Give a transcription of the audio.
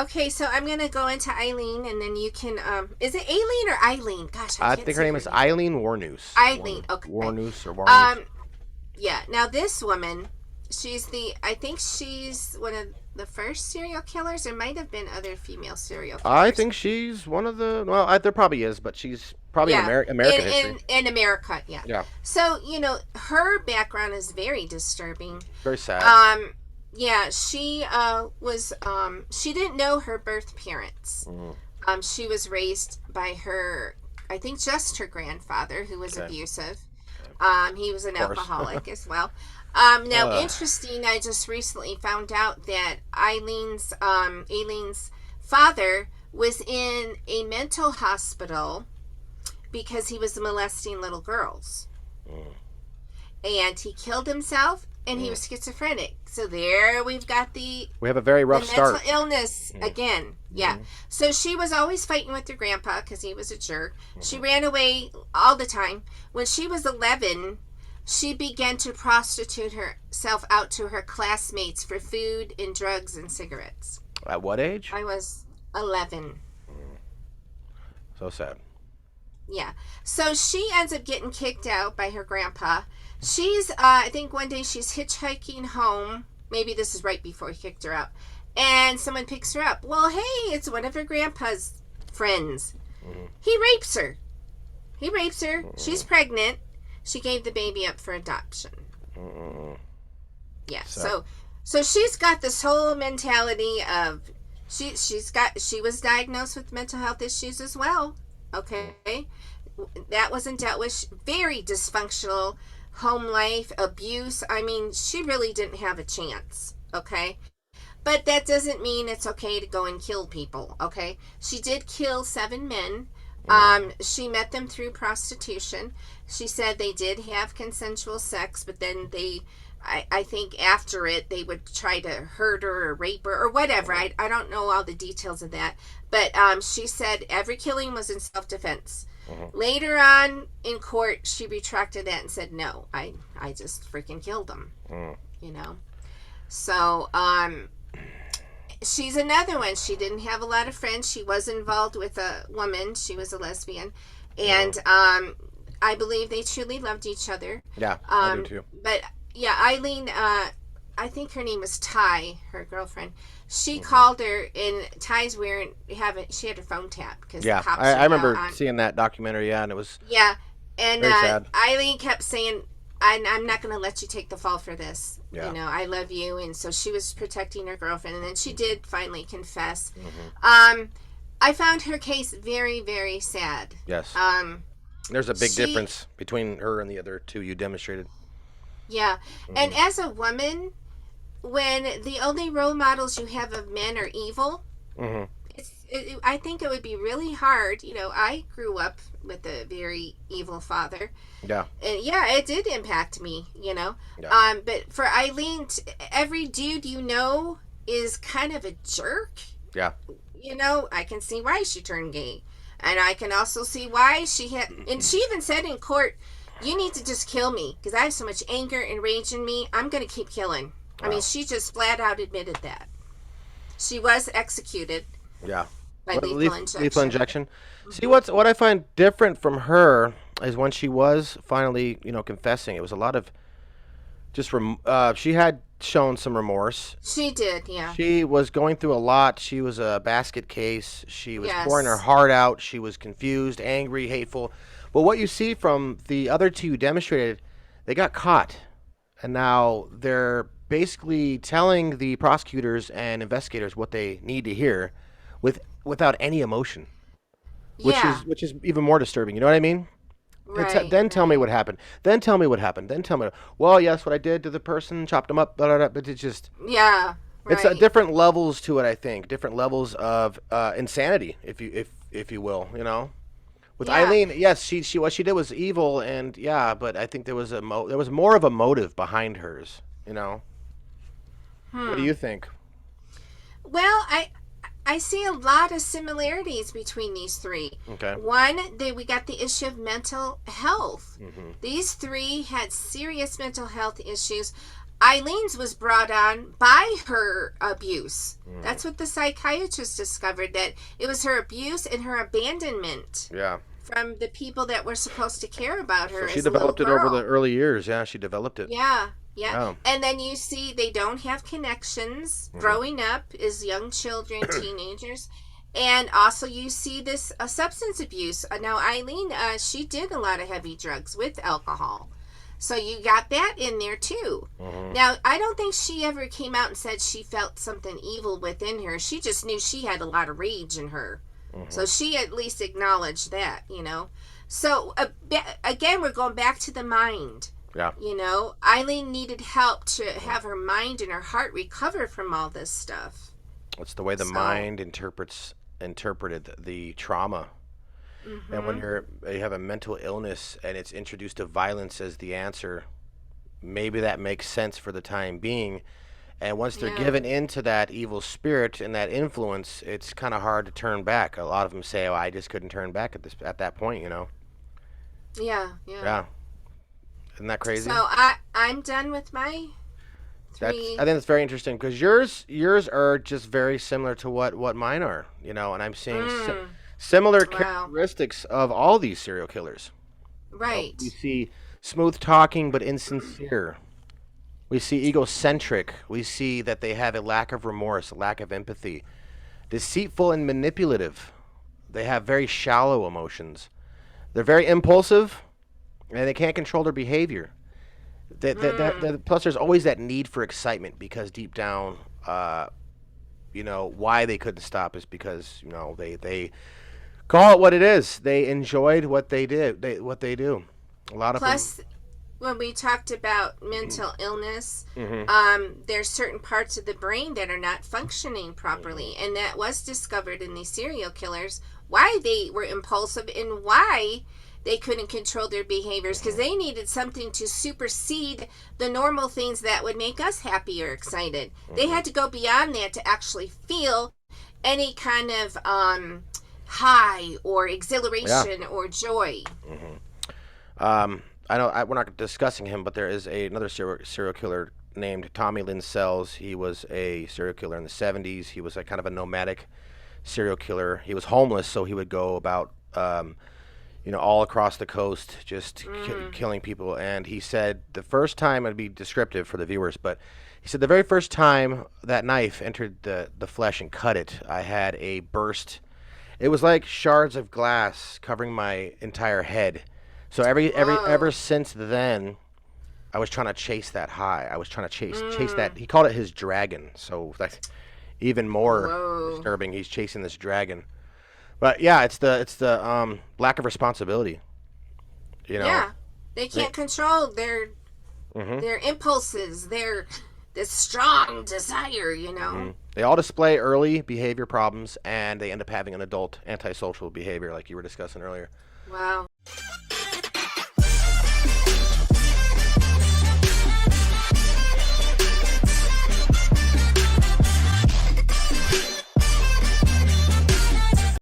Okay, so I'm gonna go into Eileen, and then you can. Is it Aileen or Eileen? Gosh, I I can't think her say name her is name. Aileen Wuornos. Eileen. Okay. Wuornos or Wuornos. Um. Yeah. Now this woman, she's the. I think she's one of the first serial killers. There might have been other female serial I killers. think she's one of the. Well, there probably is, but she's probably in Yeah. In American history. in in America. Yeah. Yeah, So her background is very disturbing. very sad. Um. Yeah. She didn't know her birth parents. Mm, She was raised by her, I think, just her grandfather, who was okay, abusive. He was of an course. alcoholic as well. Now, uh, interesting, I just recently found out that Aileen's father was in a mental hospital because he was molesting little girls. mm, And he killed himself, and he mm. was schizophrenic. So there we've got We have a very the rough mental start. illness Mm, again. Yeah. mm, So she was always fighting with her grandpa because he was a jerk. She mm. ran away all the time. When she was 11, she began to prostitute herself out to her classmates for food and drugs and cigarettes. At what age? I was 11. Mm, so sad. Yeah. So she ends up getting kicked out by her grandpa. I think one day she's hitchhiking home. Maybe this is right before he kicked her out. And someone picks her up. Well, hey, it's one of her grandpa's friends. Mm, He rapes her. He rapes her. She's mm, pregnant. She gave the baby up for adoption. mm, mm. Yeah. Sad. So she's got this whole mentality of she was diagnosed with mental health issues as well. Mm, Okay. That wasn't dealt with. Very dysfunctional home life, abuse. I mean, she really didn't have a chance. Okay. But that doesn't mean it's okay to go and kill people. Okay. She did kill 7 men. mm, She met them through prostitution. She said they did have consensual sex, but then I think after it, they would try to hurt her or rape her or whatever. mm, I don't know all the details of that. But she said every killing was in self-defense. mm, Later on in court, she retracted that and said, no, I just freaking killed them, mm. you know. So, she's another one. She didn't have a lot of friends. She was involved with a woman. She was a lesbian. Mm. And I believe they truly loved each other. Yeah, I do Um, too. but yeah, Eileen, I think her name was Ty, her girlfriend. She Hmm. called her, and Ty's wearing, she had her phone tapped because the Yeah, cops I are now remember on. seeing that documentary. Yeah, and it was Yeah. And very sad. Eileen kept saying, I'm not going to let you take the fall for this. Yeah. I love you. And so she was protecting her girlfriend. And then she Hmm. did finally confess. Hmm. I found her case very, very sad. Yes, Um, there's a big she, difference between her and the other two you demonstrated. yeah. And Hmm. as a woman, when the only role models you have of men are evil, Hmm. I think it would be really hard. I grew up with a very evil father. Yeah, And yeah, it did impact me. yeah, But for Eileen, every dude is kind of a jerk. yeah. I can see why she turned gay. And I can also see why and she even said in court, you need to just kill me because I have so much anger and rage in me. I'm going to keep killing. I mean, Wow. she just flat out admitted that. She was executed Yeah. by What, lethal lethal injection. injection. See, what I find different from her is when she was finally, confessing. It was a lot of just she had shown some remorse. She did, yeah. She was going through a lot. She was a basket case. She was pouring her Yes. heart out. She was confused, angry, hateful. But what you see from the other two you demonstrated, they got caught. And now they're basically telling the prosecutors and investigators what they need to hear without any emotion, which Yeah, is which is even more disturbing. You know what I mean? right, Then tell me right. what happened. Then tell me what happened. Then tell me. Well, yes, what I did to the person, chopped them up, blah, blah, blah, but it's just Yeah, it's right. different levels to it. I think different levels of insanity, if you will. With Yeah. Eileen, yes, she what she did was evil, and yeah, but I think there was there was more of a motive behind hers. What do Hmm. you think? Well, I see a lot of similarities between these three. Okay. One, we got the issue of mental health. Hmm. These three had serious mental health issues. Eileen's was brought on by her abuse. That's what the psychiatrist discovered, that it was her abuse and her abandonment Yeah. from the people that were supposed to care about her So she as a little developed it over the girl. early years. Yeah, she developed it. Yeah, yeah. Yeah. And then you see they don't have connections growing up as young children, teenagers. And also you see this substance abuse. Now, Eileen, she did a lot of heavy drugs with alcohol. So you got that in there too. Now, I don't think she ever came out and said she felt something evil within her. She just knew she had a lot of rage in her. So she at least acknowledged that, you know. So again, we're going back to the mind. Yeah. You know, Eileen needed help to have her mind and her heart recover from all this stuff. It's the way the mind interpreted the trauma. And when you have a mental illness and it's introduced to violence as the answer, maybe that makes sense for the time being. And once they're given into that evil spirit and that influence, it's kind of hard to turn back. A lot of them say, "Oh, I just couldn't turn back at that point," you know. Yeah. Yeah. Isn't that crazy? So I'm done with my three. I think that's very interesting because yours are just very similar to what mine are, you know, and I'm seeing similar characteristics of all these serial killers. Right. We see smooth talking but insincere. We see egocentric. We see that they have a lack of remorse, a lack of empathy. Deceitful and manipulative. They have very shallow emotions. They're very impulsive, and they can't control their behavior. Plus, there's always that need for excitement because deep down, you know, why they couldn't stop is because, you know, they call it what it is. They enjoyed what they did. What they do. A lot of Plus, when we talked about mental illness, there's certain parts of the brain that are not functioning properly, and that was discovered in these serial killers. Why they were impulsive and why they couldn't control their behaviors, because they needed something to supersede the normal things that would make us happy or excited. They had to go beyond that to actually feel any kind of high or exhilaration or joy. I know we're not discussing him, but there is another serial killer named Tommy Lynn Sells. He was a serial killer in the 70s. He was a kind of a nomadic serial killer. He was homeless, so he would go about you know, all across the coast, just killing people. And he said the first time, I'd be descriptive for the viewers, but he said the very first time that knife entered the flesh and cut it, I had a burst. It was like shards of glass covering my entire head. So ever since then, I was trying to chase that high. I was trying to chase that. He called it his dragon. So that's even more disturbing. He's chasing this dragon. But yeah, it's the lack of responsibility. You know. Yeah, they can't control their impulses, their strong desire. You know. They all display early behavior problems, and they end up having an adult antisocial behavior, like you were discussing earlier. Wow.